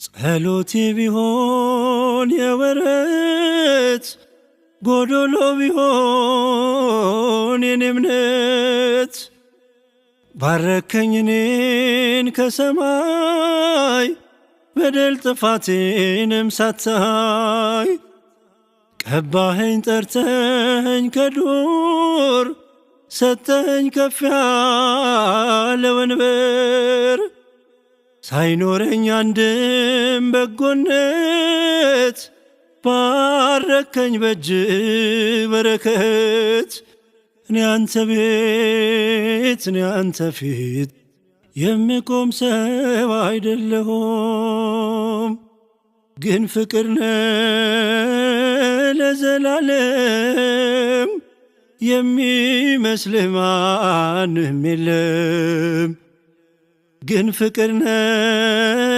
ጸሎቴ ቢሆን የወረት ጎዶሎ ቢሆን የኔ እምነት ባረከኝ እኔን ከሰማይ በደል ጥፋቴንም ሳታይ ቀባኸኝ ጠርተኸኝ ከዱር ሰጠኸኝ ከፍ ያለ ወንበር ሳይኖረኝ አንድም በጎነት ባረከኝ በእጅ በረከት። እኔ አንተ ቤት እኔ አንተ ፊት የምቆም ሰው አይደለሁም፣ ግን ፍቅር ነህ ለዘላለም የሚመስልህ ማንም የለም። ግን ፍቅር ነህ